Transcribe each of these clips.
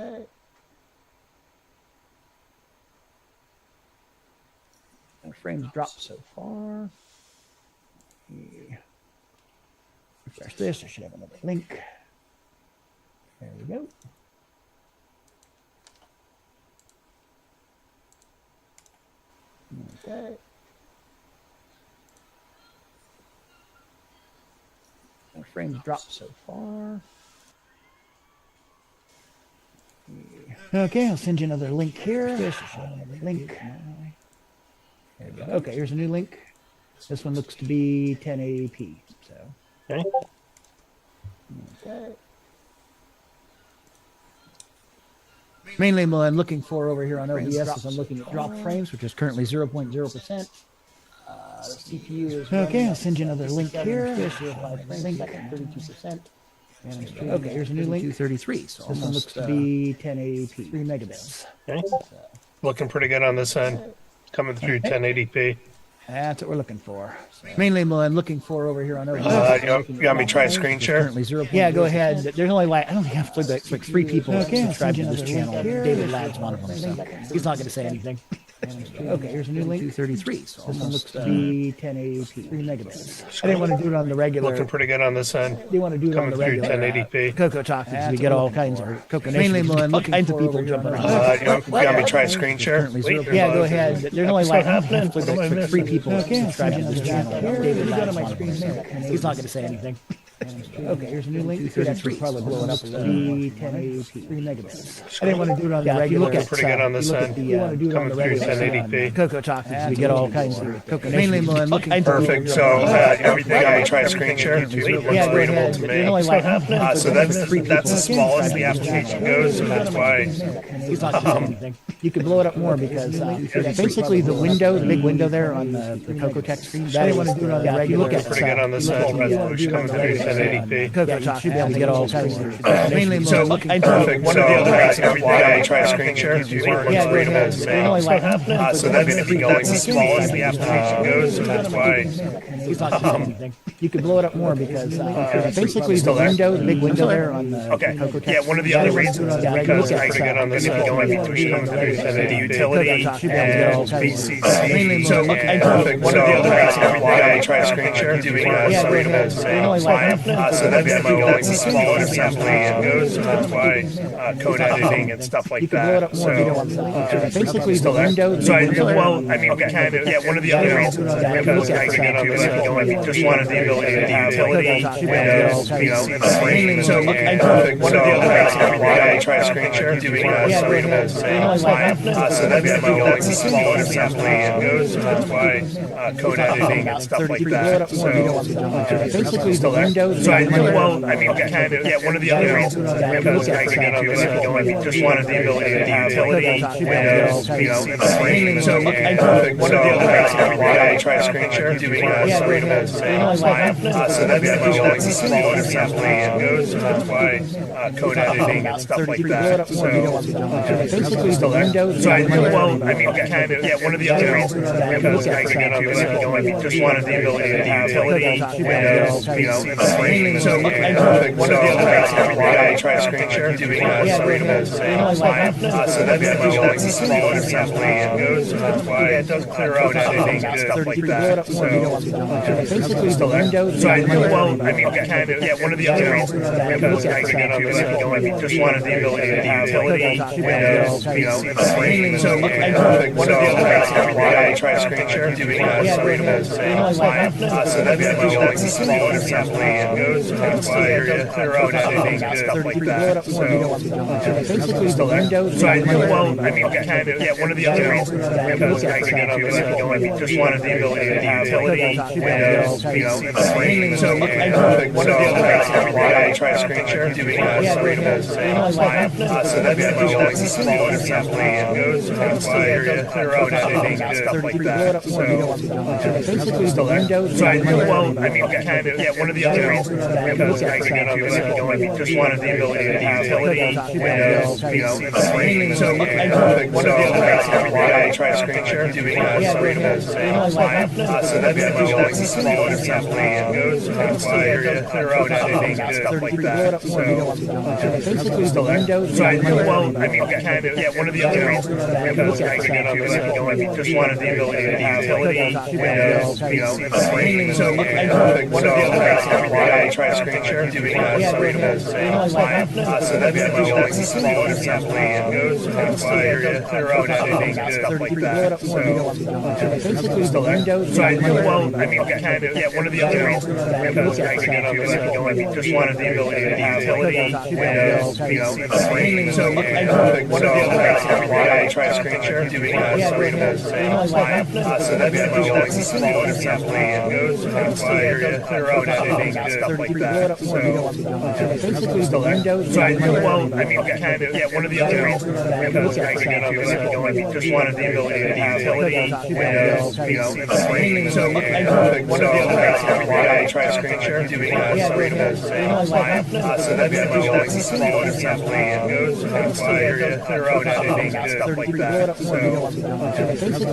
Okay. No frames dropped so far. Refresh this. I should have another link. There we go. Okay. No frames dropped so far. Okay, I'll send you another link here. This is another link. There we go. Okay, here's a new link. This one looks to be 1080p. So. Okay. Okay. Mainly what I'm looking for over here on OBS is I'm looking at drop frames, which is currently 0.0%. The CPU is okay. I'll send you another link here. This is link 32%. Okay, here's a new link. 233. So this one looks to be 1080p, 3 megabits. Okay. Looking pretty good on this end. Coming through 1080p. That's what we're looking for. Mainly what I'm looking for over here on OBS. You want me to try screen share? Yeah, go ahead. There's only like, I don't think I have to like 3 people subscribed to this channel. David Ladd's one of them, so he's not going to say anything. Okay, here's a new link. 233. So this one looks to be 1080p, 3 megabits. I didn't want to do it on the regular. Looking pretty good on this end. You want to do it on the regular. Coming through 1080p. Coco Talk, because we get all kinds of Coco Nation. Mainly all kinds of people jumping on. You want me to try screen share? Yeah, go ahead. There's only like, I don't think I have to like 3 people subscribed to this channel. David Ladd's one of them, so he's not going to say anything. Okay, here's a new link. 233. Probably blow it up a little. 1080p, 3 megabits. I didn't want to do it on the regular. Looking pretty good on this end. Coming through 1080p. Coco Talk, because we get all kinds of Coco Nation. Mainly looking perfect. So you want me to try screen share? It looks readable to me. So that's as small as the application goes. So that's why. He's not going to say anything. You could blow it up more because basically the window, the big window there on the Coco Tech screen. That is, want to do it on the regular. Pretty good on this end. Resolution coming through 1080p. Coco Talk should be able to get all kinds of. Mainly so perfect. One of the other reasons why I try screen share is yeah, readable to me. So that's going to be going as small as the application goes. So that's why. He's not going to say anything. You could blow it up more because basically the window, the big window there on the Coco Tech. Yeah, one of the other reasons is because I'm pretty good on this end. The utility and VCC. So perfect. One of the other reasons why I try screen share is readable to me. So that's going to be going as small as the application goes. So that's why code editing and stuff like that. So basically the window. So kind of, yeah, one of the other reasons is because I just wanted the ability to have utility, Windows, and so perfect. One of the other reasons why I try screen share is readable to me. So that's going to be going as small as the application goes. So that's why code editing and stuff like that. So basically the window. Kind of, yeah, one of the other reasons is because I just wanted the ability to have utility, Windows, and so perfect. One of the other reasons why I try screen share is readable to me. So that's going to be going as small as the application goes. So that's why code editing and stuff like that. So basically the window. Kind of, yeah, one of the other reasons is because I just wanted the ability to have utility, Windows, and so perfect. One of the other reasons why I try screen share is readable to me. So that's going to be going as small as the application goes. So that's why it does clear out editing and stuff like that. So basically the window. Kind of, yeah, one of the other reasons is because I just wanted the ability to have utility, Windows, and so perfect. One of the other reasons why I try screen share is readable to me. So that's going to be going as small as the application goes. So that's why it does clear out editing and stuff like that. So basically the window. Kind of, yeah, one of the other reasons is because I just wanted the ability to have utility, Windows, and so perfect. One of the other reasons why I try screen share is readable to me. So that's going to be going as small as the application goes. So that's why it does clear out editing and stuff like that. So basically the window. Kind of, yeah, one of the other reasons is because I just wanted the ability ability to have utility, windows, screen. So one of the other guys I try to screen share doing readable fine. So that's like smaller assembly and goes clear out editing stuff like that. So still there. So well, I mean, kind of, yeah, one of the other reasons because I just wanted the ability to have utility, windows, screen. So one of the other guys I try to screen share doing readable fine. So that's like smaller assembly and goes clear out editing stuff like that. So still there. So well, I mean, kind of, yeah, one of the other reasons because I just wanted the ability to have utility, windows, screen. So one of the other guys I try to screen share doing readable fine. So that's like smaller assembly and goes clear out editing stuff like that. So still there. So well, I mean, kind of, yeah, one of the other reasons because I just wanted the ability to have utility, windows, screen. So one of the other guys I try to screen share doing readable fine. So that's like smaller assembly and goes clear out editing stuff like that. So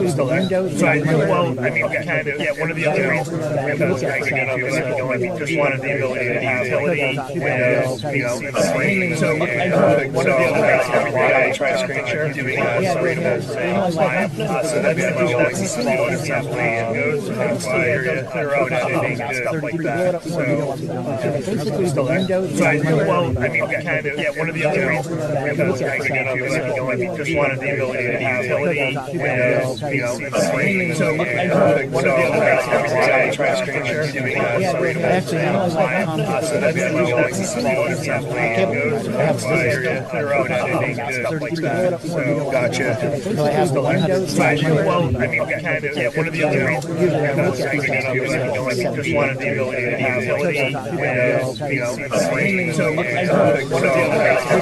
still there. So well, I mean, kind of, yeah, one of the other reasons because I just wanted the ability to have utility, windows, screen. So one of the other guys I try to screen share doing readable fine. So that's like smaller assembly and goes clear out editing stuff like that. So still there. So well, I mean, kind of, yeah, one of the other reasons because I just wanted the ability to have utility, windows, screen. So one of the other guys I try to screen share doing readable fine. So that's like smaller assembly and goes clear out editing stuff like that. So gotcha. Still there. Well, I mean, kind of, yeah, one of the other reasons because I just wanted the ability to have utility, windows, screen. So one of the other guys I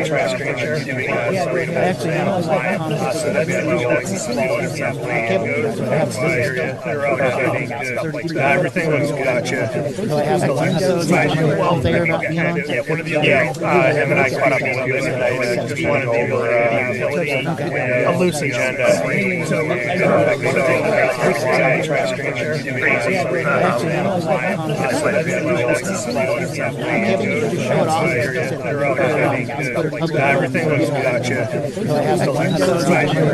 try to screen share doing readable fine. So that's like smaller assembly and goes clear out editing stuff like that. Everything looks gotcha. Still there. Well, there about kind of, yeah, one of the other him and I caught up a little bit today. Just wanted the ability to have utility, a loose agenda. So one of the other guys I try to screen share crazy. Everything looks gotcha.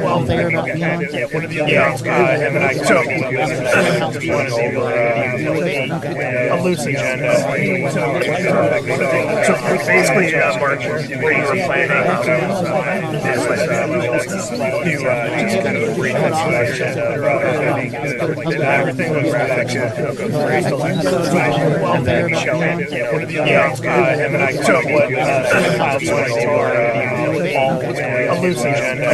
Well, there about kind of, yeah, one of the other him and I caught up a little bit today. Just wanted the ability to have a loose agenda. So basically, Mark, we're planning is like to just kind of bring everything looks gotcha. Well, there we show him and I so what a loose agenda.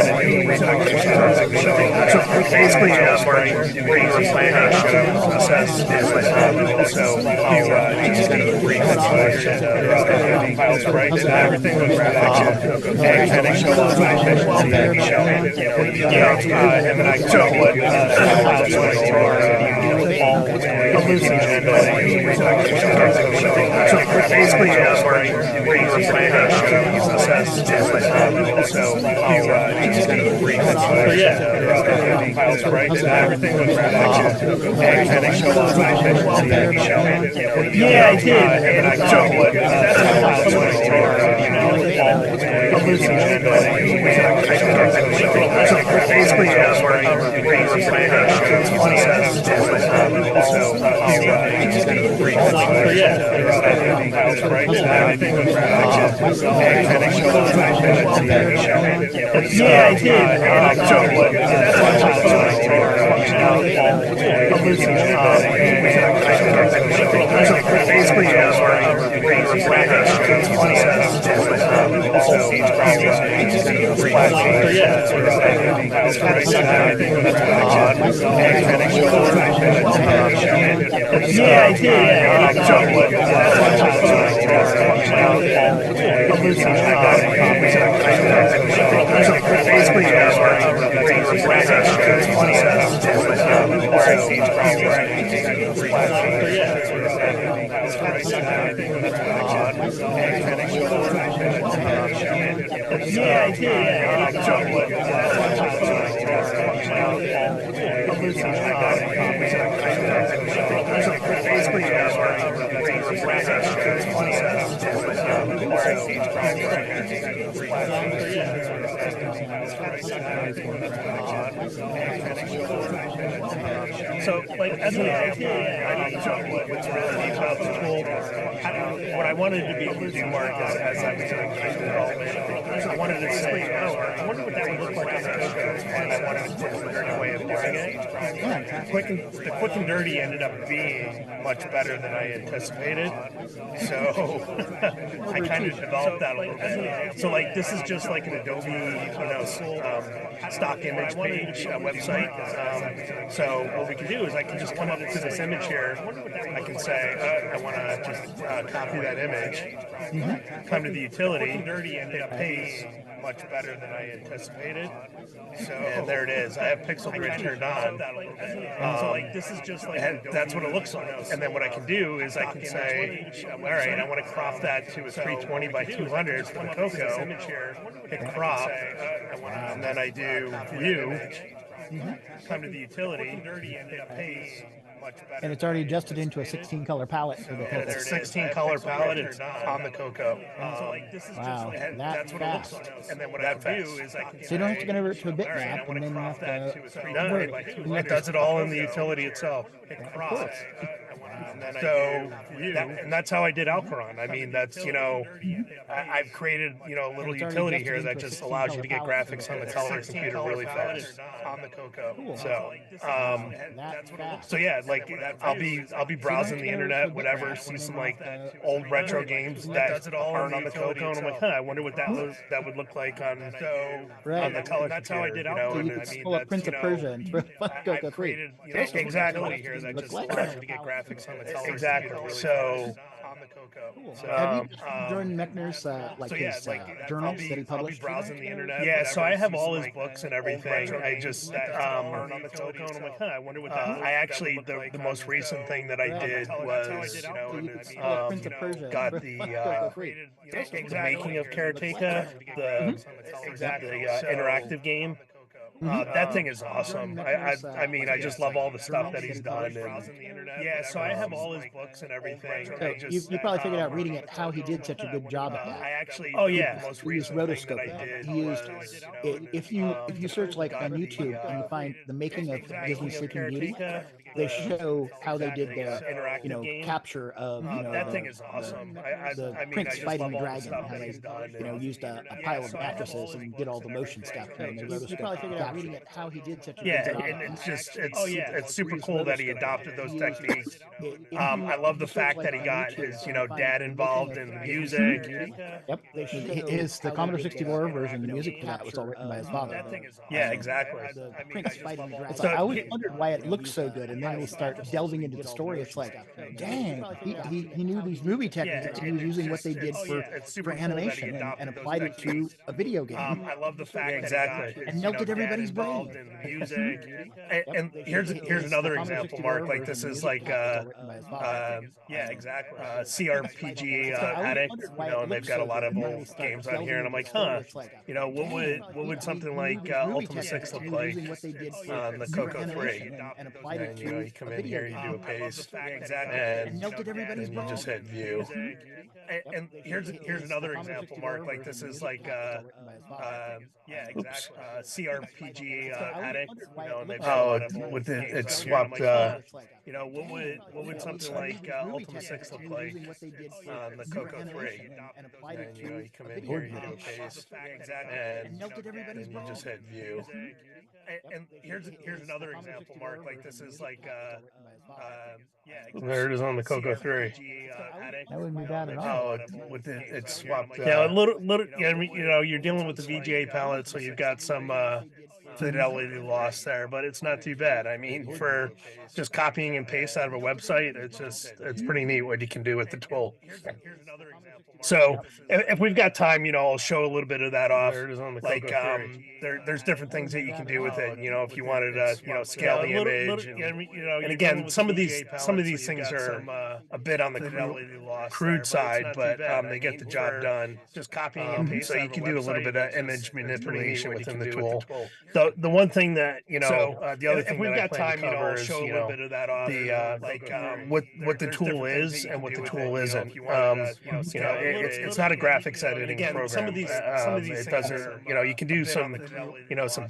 So basically, Mark, we're planning assess is like so just kind of bring right? Everything looks gotcha. And kind of show us him and I so what a loose agenda. So basically, we're planning assess is like so just kind of bring right? Everything looks gotcha. And kind of show us yeah, I did. And I so what a loose agenda. So basically, we're planning so just kind of bring right? Everything looks gotcha. And kind of show us yeah, I did. And I so what a loose agenda. So basically, we're planning yeah, I did. Yeah, I did. Yeah, I So, like, as an example, what's really neat about the tool, what I wanted to be able to do, Mark, as I was doing development, I wanted to say, oh, I wonder what that would look like on the Coco, and I wanted to put a dirty way of doing it. The quick and dirty ended up being much better than I anticipated, so I kind of developed that a little bit. So, like, this is just like an Adobe, stock image page website. So what we can do is I can just come up to this image here. I can say, I want to just copy that image, come to the utility, and hit paste, much better than I anticipated. So, and there it is. I have Pixel Bridge turned on. So like this is just like, and that's what it looks like. And then what I can do is I can say, all right, I want to crop that to a 320 by 200 for the Coco. Hit crop, and then I do view. Come to the utility, and hit paste. And it's already adjusted into a 16 color palette for the Coco. It's a 16 color palette. It's on the Coco. Wow, that's fast. And then what I can do is I can. So you don't have to get over to a bitmap, and then you have to. No, it does it all in the utility itself. Of course. So, and that's how I did Alcaron. I mean, that's, I've created, a little utility here that just allows you to get graphics on the color computer really fast on the Coco. So yeah, like I'll be browsing the internet, whatever, see some like old retro games that aren't on the Coco, and I'm like, I wonder what that would look like on the color. That's how I did Alcaron. So you pull up Prince of Persia and throw Coco 3. Exactly. Here that just allows you to get graphics on the color. Exactly. So on the Coco. So, have you Jordan Mechner's journals that he published? Browsing the internet. Yeah. So I have all his books and everything. I just on the Coco, and I'm like, I wonder what that. I actually the most recent thing that I did was got the making of Karateka, the interactive game. That thing is awesome. I mean, I just love all the stuff that he's done. And, yeah, so I have all his books and everything. So you probably figured out reading it how he did such a good job at that. He used rotoscoping. He used if you search like on YouTube and you find the making of Disney Sleeping Beauty, they show how they did the capture of that thing is awesome. The prince fighting the dragon, how they used a pile of mattresses and did all the motion stuff. You probably figured out reading it how he did such a good job. And it's just it's super cool that he adopted those techniques. I love the fact that he got his dad involved in the music. Yep, the Commodore 64 version, the music for that was all written by his father. Yeah, exactly. The prince fighting the dragon. I always wondered why it looked so good, and then we start delving into the story. It's like, dang, he knew these movie techniques. He was using what they did for animation and applied it to a video game. I love the fact exactly and melted everybody's brain. In music. And here's another example, Mark. Like this is like CRPG Addict, and they've got a lot of old games on here, and I'm like, what would something like Ultima 6 look like on the Coco 3? And you come in here, you do a paste, and you just hit view. And here's another example, Mark. Like this is like CRPG Addict, and they've with it swapped. What would something like Ultima 6 look like on the Coco 3? And you come in here, you do a paste, and you just hit view. And here's another example, Mark. Like this is like there it is on the Coco 3. That wouldn't be bad at all. With it swapped. Yeah, a little. You're dealing with the VGA palette, so you've got some fidelity loss there, but it's not too bad. I mean, for just copying and paste out of a website, it's pretty neat what you can do with the tool. So if we've got time, I'll show a little bit of that off. There it is on the Like Coco 3. there's different things that you can do with it. If you wanted to, scale the image, and again, some of these things are a bit on the crude side, but they get the job done. Just copying and pasting. So you can do a little bit of image manipulation within the tool. The one thing that the other thing we've that I got plan time, to cover I'll is show a little bit of that off. what the tool is and what the tool isn't. It's not a graphics editing program. Some of these it doesn't. You can do some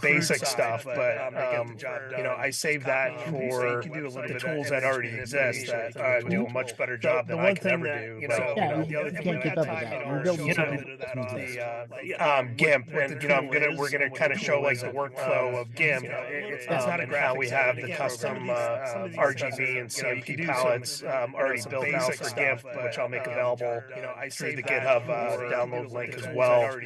basic stuff, but I save that for the tools that already exist that do a much better job than I can ever do. You can't keep up with that. You're building something that doesn't exist. GIMP, and we're gonna kind of show like the workflow of GIMP. It's not a how we have the custom RGB and CMP palettes already built out for GIMP, which I'll make available through the GitHub download link as well,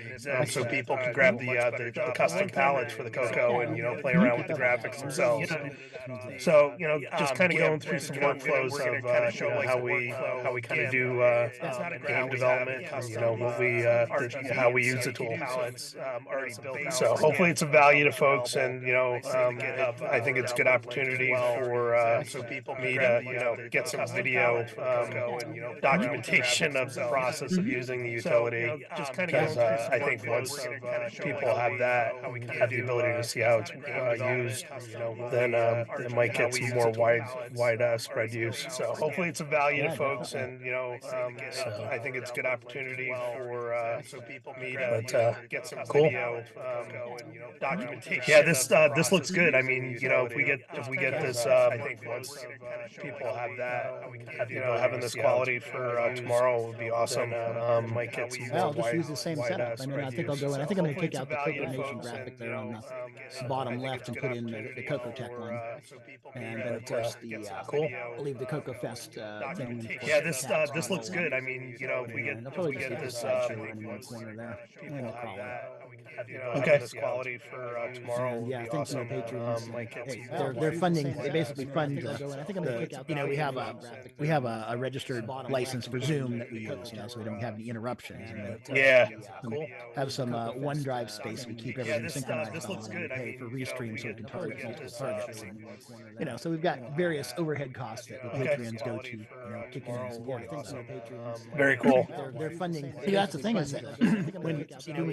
so people can grab the custom palettes for the Coco and play around with the graphics themselves. So just kind of going through some workflows of how we kind of do game development, what we how we use the tool. So hopefully it's of value to folks, and I think it's a good opportunity for me to get some video documentation of the process of using the utility. Because I think once people have that, have the ability to see how it's used, then it might get some more widespread use. So hopefully it's of value to folks, and I think it's a good opportunity for me to get some video documentation. Yeah, this looks good. I mean, if we get this, I think once people have that, having this quality for tomorrow would be awesome. Might get some I'll just use the same setup. I mean, I think I'll go in. I think I'm going to take out the Coco Nation graphic there on the bottom left and put in the Coco Tech one. And then, of course, I'll leave the Coco Fest thing. Yeah, this looks good. I mean, if we get this, in one corner there. No problem. Okay, this quality for tomorrow. And, yeah, would be thanks to awesome. the patrons. Hey, They're funding. They basically fund. We have a registered license for Zoom that we use, so we don't have any interruptions. And yeah, have some OneDrive space. We keep everything synchronized on, and we pay for restream so we can target multiple targets. And, so we've got various overhead costs that the Patreons go to, kick in and support. Thanks to the Patreons. Very cool. They're funding. See, that's the thing is that when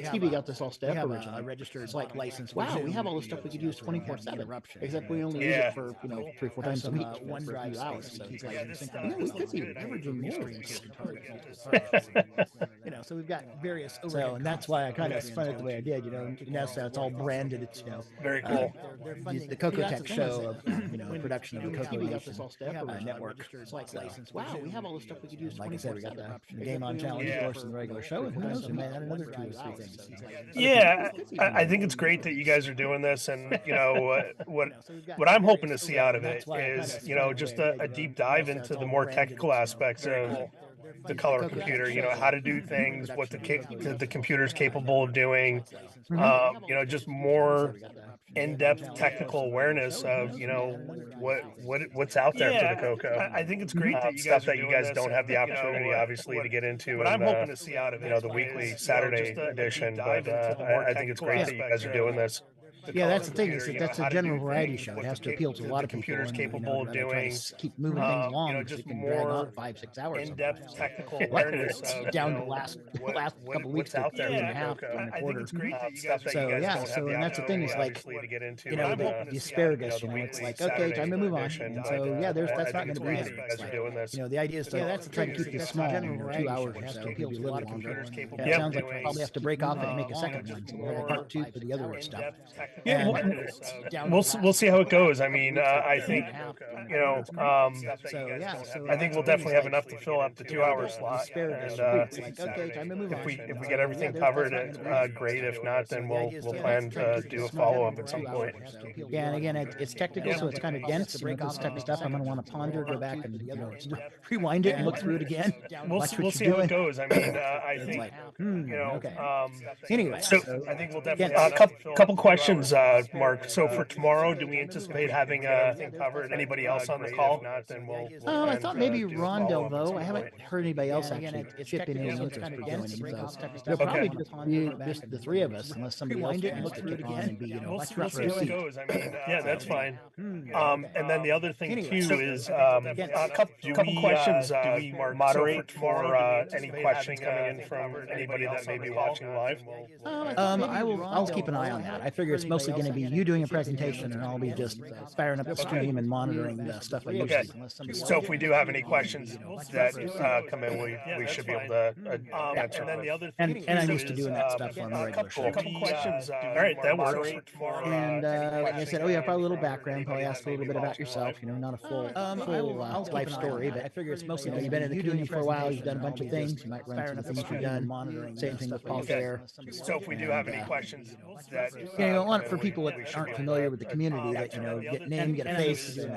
Stevie got this all set up originally, registered like license. Wow, we have all this stuff we could use 24/7. Except we only use it for 3-4 times a week, OneDrive hours. So he's like, we could be leveraging more. So we've got various. So, and that's why I kind of spun it the way I did. Now so it's all branded. It's very cool. The Coco Tech show of production of the Coco network. License. Wow, we have all this stuff we could use. Like I said, we got the Game On Challenge, of course, and the regular show. And who knows, we might add another 2 or 3 things. Yeah, I think it's great that you guys are doing this, and what I'm hoping to see out of it is just a deep dive into the more technical aspects of the color computer. How to do things, what the computer's capable of doing. Just more in-depth technical awareness of what's out there for the Coco. I think it's great that you guys don't have the opportunity, obviously, to get into. What I'm hoping to see out of it, the weekly Saturday edition. But I think it's great that you guys are doing this. Yeah, that's the thing. Is that that's a general variety show. It has to appeal to a lot of people. Computers capable of doing. Keep moving things along. Just can drag on 5-6 hours. In-depth technical awareness down to last couple of weeks out there. 3.5 and a quarter. So yeah, so and that's the thing is like the asparagus. It's like okay, time to move on. And so yeah, that's not going to be it. The idea is to try to keep this small, 2 hours or so. Appeal to a lot of computers. It sounds like we'll probably have to break off and make a second one. So we'll have a part 2 for the other stuff. Yeah, we'll see how it goes. I mean, I think I think we'll definitely have enough to fill up the 2-hour slot. And if we get everything covered, great. If not, then we'll plan to do a follow up at some point. Yeah, and again, it's technical, so it's kind of dense. This type of stuff, I'm going to want to ponder, go back and rewind it and look through it again. We'll see how it goes. I mean, I think okay. Anyway, so I think we'll definitely a couple questions questions, Mark. So for tomorrow, do we anticipate having covered? Anybody else on the call? If not, then we'll I thought maybe Ron Delvaux. I haven't heard anybody else actually chip in any interest for joining. So it'll probably just the three of us, unless somebody else wants to kick on and be, we'll see how it goes. I mean, yeah, that's fine. And then the other thing too is a couple questions. Do we moderate for any questions coming in from anybody that may be watching live? I'll keep an eye on that. I figure it's mostly going to be you doing a presentation, and I'll be just firing up the stream and monitoring the stuff I usually. So if we do have any questions that come in, we should be able to answer. And then the other thing, and I'm used to doing that stuff on the regular show. A couple questions. All right, that works. And like I said, probably a little background. Probably ask a little bit about yourself. Not a full life story, but I figure it's mostly you've been in the community for a while. You've done a bunch of things. You might run through the things you've done. Monitoring. Same thing with Paul Fair. So if we do have any questions, that I want for people that aren't familiar with the community that get name, get a face, and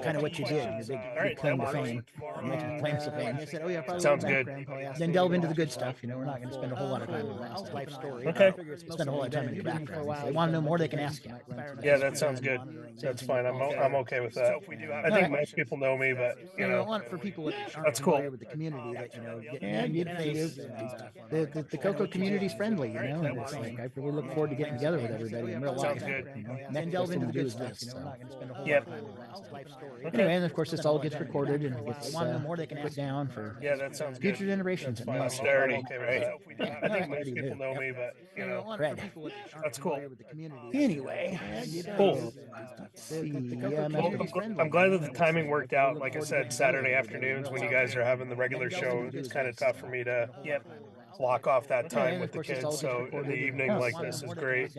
kind of what you did. Your big claim to fame, making claims to fame. I said, probably sounds good. Then delve into the good stuff. We're not going to spend a whole lot of time on the life story. Okay. Spend a whole lot of time in your background. If they want to know more, they can ask you. Yeah, that sounds good. That's fine. I'm okay with that. I think most people know me, but I want for people that aren't familiar with the community that get name, get a face. The Coco community's friendly. And it's like I really look forward to getting together with everybody in real life. Then delve into the good stuff. Yep. Anyway, and of course, this all gets recorded and gets put down for that sounds good. future generations. Posterity, right? I think most people know me, but Fred. That's cool. Anyway, Cool. I'm glad that the timing worked out. Like I said, Saturday afternoons when you guys are having the regular show, it's kind of tough for me to block off that time with the kids. So in the evening like this is great.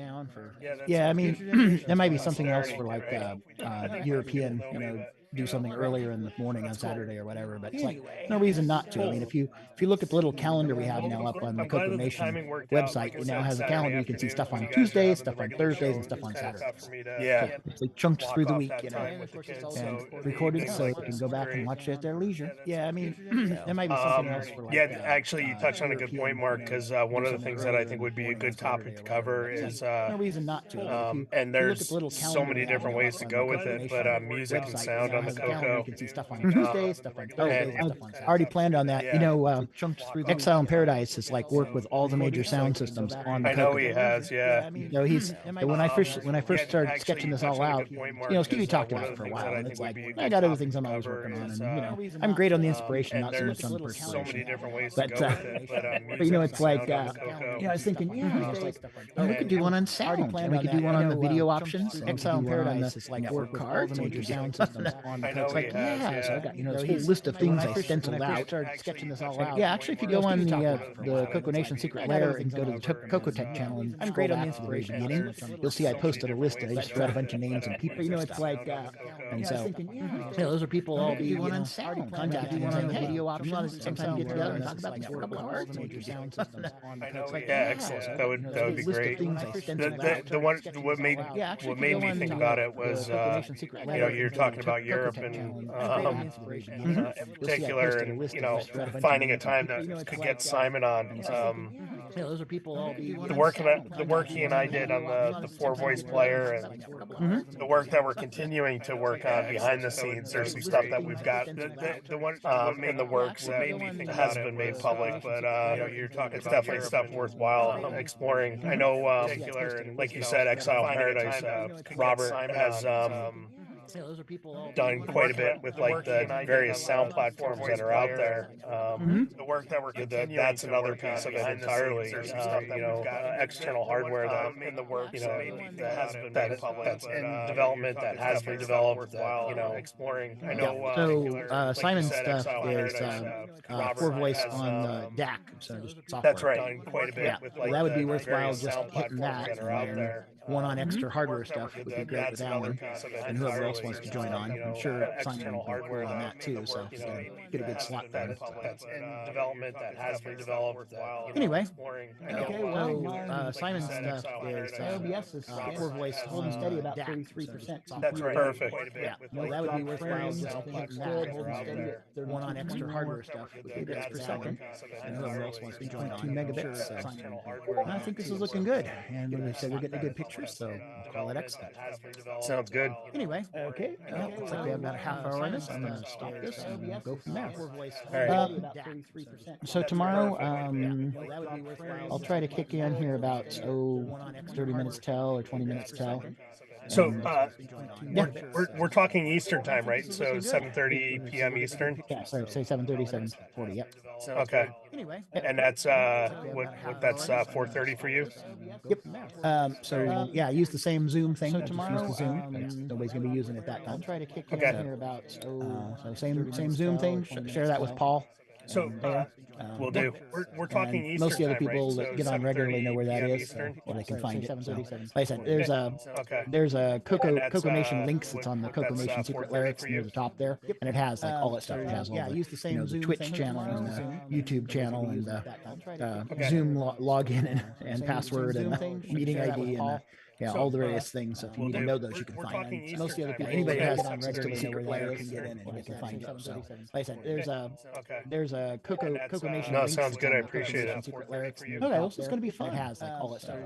Yeah, I mean, there might be something else for like European, do something earlier in the morning on Saturday or whatever, but it's like no reason not to. I mean, if you look at the little calendar we have now up on the Coco Nation website, it now has a calendar. You can see stuff on Tuesdays, stuff on Thursdays, and stuff on Saturdays. Yeah, so it's like chunked through the week, and recorded so you can go back and watch it at their leisure. Yeah, I mean, there might be something else for like, actually, you touched on a good point, Mark, because one of the things that I think would be a good topic to cover is no reason not to. And there's so many different ways to go with it, but music and sound on the Coco. You can see stuff on Tuesdays, stuff on Thursdays, stuff on Saturday. Already planned on that. Exile in Paradise is like work with all the major sound systems on the Coco. I know he has, he's when I first started sketching this all out, Stevie talked about it for a while, and it's like I got other things I'm always working on, and I'm great on the inspiration, not so much on the perspiration. But it's like I was thinking, we could do one on sound, and we could do one on the video options. Exile in Paradise is like work with all the major sound systems on the Coco. It's like, so I got this whole list of things I stenciled out. Started sketching this all out. Yeah, actually, if you go on the Coco Nation Secret Lair and go to the Coco Tech channel and I'm great on the inspiration beginning, you'll see I posted a list and I just read a bunch of names and people. It's like, and so those are people all be one on sound, contacting one on the video options. Sometime get together and talk about these couple of cards. Excellent. That would be great. What made me think about it was you're talking about Europe and in particular, and finding a time that could get Simon on. Those are people all be the work he and I did on the 4-voice player, and the work that we're continuing to work on behind the scenes. There's some stuff that we've got the one in the works that hasn't been made public, but it's definitely stuff worthwhile exploring. I know, like you said, Exile in Paradise. Robert has those are people done quite a bit with like the various sound platforms that are out there. The work that we're continuing, that's another piece of it entirely. External hardware that in the works, that has been that's in development, that has been developed. Exploring. I know. So Simon's stuff is 4-voice on DAC, so just software. That's right. Quite a bit. With like that would be worthwhile just hitting that. One on extra hardware stuff would be great with Alan and whoever else else wants to join on. I'm sure Simon will be cool on that too, so get a good slot there. That's in development, that has been developed. Anyway, Exploring. okay, well, Simon's stuff is OBS is core voice holding steady about 33%. That's right. Perfect. Yeah, no, that would be worthwhile. Just I think it's good, holding steady at 31 extra hardware stuff with 8 bits per second. And whoever else wants to join on, 2 megabits. So I think this is looking good. And when we say we're getting a good picture, so we'll call it excellent. Sounds good. Anyway, okay, looks like we have about a half hour on this. I'm going to stop this and go from there. All right. So tomorrow, I'll try to kick in here about 30 minutes till or 20 minutes till. So we're talking Eastern time, right? So 7:30 p.m. Eastern. Yeah, sorry, say 7:30, 7:40. Yep. Okay. Anyway, and that's that's 4:30 for you. Yep. So yeah, use the same Zoom thing. So tomorrow, use the Zoom. Nobody's gonna be using it that time. I'll try to kick in here about so same Zoom thing. Share that with Paul. So we'll do. We're talking Eastern most of the other time, people right? that So get on regularly know where that is, Eastern? or they can find it. So, like I said, there's a Coco Nation links. It's on the Coco Nation Secret Lyrics near the top there, and it has like all that stuff. It has all the, use the same the Twitch channel and the YouTube channel and the Zoom login and password and the meeting ID and all the various things. So if you need to know those, you can find it. Most of the other people, anybody who has access to the Secret Layer can get in and they can find it. So like I said, there's a Coco Nation. No, sounds good. I appreciate it. Secret Lyrics. Okay, well, it's going to be fun. It has like all that stuff.